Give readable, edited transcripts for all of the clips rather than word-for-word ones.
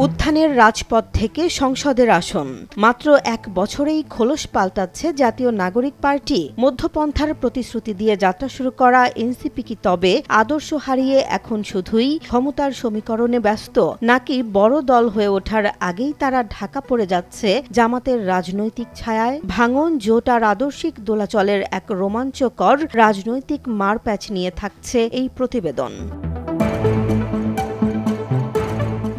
উত্থানের রাজপথ থেকে সংসদের আসন মাত্র এক বছরেই খোলস পাল্টাচ্ছে জাতীয় নাগরিক পার্টি। মধ্যপন্থার প্রতিশ্রুতি দিয়ে যাত্রা শুরু করা এনসিপি কি তবে আদর্শ হারিয়ে এখন শুধুই ক্ষমতার সমীকরণে ব্যস্ত, নাকি বড় দল হয়ে ওঠার আগেই তারা ঢাকা পড়ে যাচ্ছে জামাতের রাজনৈতিক ছায়ায়? ভাঙন, জোট আর আদর্শিক দোলাচলের এক রোমাঞ্চকর রাজনৈতিক মারপ্যাচ নিয়ে থাকছে এই প্রতিবেদন।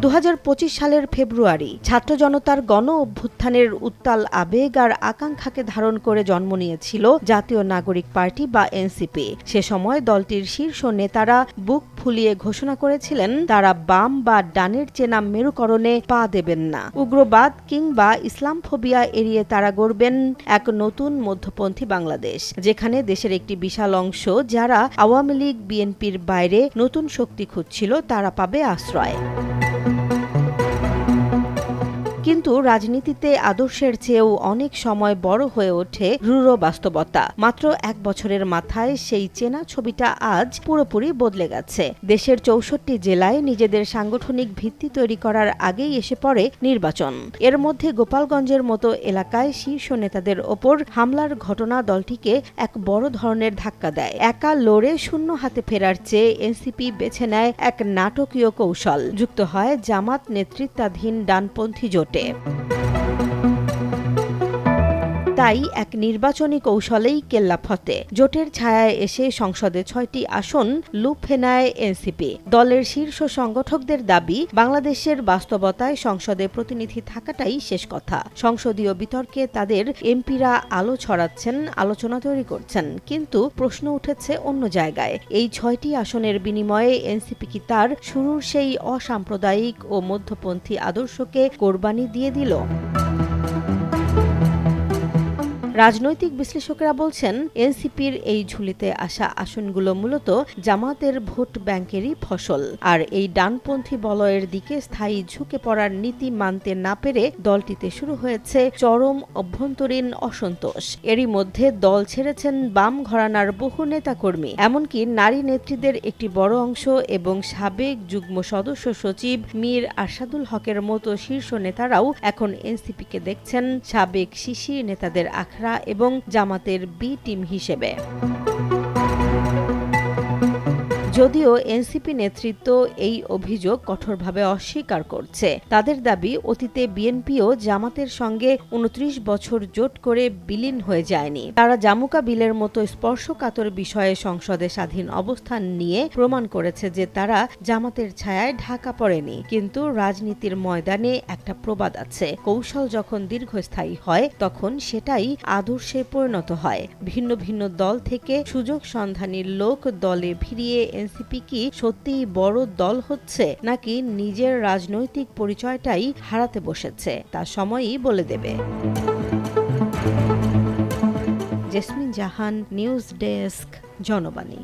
2025 সালের ফেব্রুয়ারি ছাত্র জনতার গণ অভ্যুত্থানের উত্তাল আবেগ আর আকাঙ্ক্ষাকে ধারণ করে জন্ম নিয়েছিল জাতীয় নাগরিক পার্টি বা এনসিপি। সে সময় দলটির শীর্ষ নেতারা বুক ফুলিয়ে ঘোষণা করেছিলেন তারা বাম বা ডানের চেনা মেরুকরণে পা দেবেন না। উগ্রবাদ কিংবা ইসলামফোবিয়া এড়িয়ে তারা গড়বেন এক নতুন মধ্যপন্থী বাংলাদেশ, যেখানে দেশের একটি বিশাল অংশ যারা আওয়ামী লীগ বিএনপির বাইরে নতুন শক্তি খুঁজছিল তারা পাবে আশ্রয়। কিন্তু রাজনীতিতে আদর্শের চেয়েও অনেক সময় বড় হয়ে ওঠে রূঢ় বাস্তবতা। মাত্র এক বছরের মাথায় সেই চেনা ছবিটা আজ পুরোপুরি বদলে গেছে। দেশের 64 জেলায় নিজেদের সাংগঠনিক ভিত্তি তৈরি করার আগেই এসে পড়ে নির্বাচন। এর মধ্যে গোপালগঞ্জের মতো এলাকায় শীর্ষ নেতাদের ওপর হামলার ঘটনা দলটিকে এক বড় ধরনের ধাক্কা দেয়। একা লড়ে শূন্য হাতে ফেরার চেয়ে এনসিপি বেছে নেয় এক নাটকীয় কৌশল। যুক্ত হয় জামাত নেতৃত্বাধীন ডানপন্থী জোট। তাই এক নির্বাচনী কৌশলেই কেল্লাফতে। জোটের ছায়ায় এসে সংসদে 6টি আসন লুফে নেয় এনসিপি। দলের শীর্ষ সংগঠকদের দাবি, বাংলাদেশের বাস্তবতায় সংসদে প্রতিনিধি থাকাটাই শেষ কথা। সংসদীয় বিতর্কে তাদের এমপিরা আলো ছড়াচ্ছেন, আলোচনা তৈরি করছেন, কিন্তু প্রশ্ন উঠেছে অন্য জায়গায়। এই 6টি আসনের বিনিময়ে এনসিপি কি তার শুরুর সেই অসাম্প্রদায়িক ও মধ্যপন্থী আদর্শকে কোরবানি দিয়ে দিল? রাজনৈতিক বিশ্লেষকেরা বলছেন, এনসিপির এই ঝুলিতে আসা আসনগুলো মূলত জামাতের ভোট ব্যাংকেরই ফসল। আর এই ডানপন্থী বলয়ের দিকে স্থায়ী ঝুঁকে পড়ার নীতি মানতে না পেরে দলটিতে শুরু হয়েছে চরম অভ্যন্তরীণ অসন্তোষ। এরই মধ্যে দল ছেড়েছেন বাম ঘরানার বহু নেতাকর্মী, এমনকি নারী নেত্রীদের একটি বড় অংশ এবং সাবেক যুগ্ম সদস্য সচিব মীর আরশাদুল হকের মতো শীর্ষ নেতারাও এখন এনসিপিকে দেখছেন সাবেক শিশির নেতাদের আখড়া এবং জামাতের বি টিম হিসেবে। যদিও এনসিপি নেতৃত্ব এই অভিযোগ কঠোরভাবে অস্বীকার করছে। তাদের দাবি, অতীতে বিএনপিও জামাতের সঙ্গে 29 বছর জোট করে বিলীন হয়ে যায়নি। তারা জামুকা বিলের মতো স্পর্শকাতর বিষয়ে সংসদে স্বাধীন অবস্থান নিয়ে প্রমাণ করেছে যে তারা জামাতের ছায়ায় ঢাকা পড়েনি। কিন্তু রাজনীতির ময়দানে একটা প্রবাদ আছে, কৌশল যখন দীর্ঘস্থায়ী হয় তখন সেটাই আদর্শে পরিণত হয়। ভিন্ন ভিন্ন দল থেকে সুযোগ সন্ধানী লোক দলে ভিড়িয়ে এনসিপি কি সত্যিই বড় দল হচ্ছে, নাকি নিজের রাজনৈতিক পরিচয়টাই হারাতে বসেছে, তা সময়ই বলে দেবে। জেসমিন জাহান, নিউজ ডেস্ক, জনবাণী।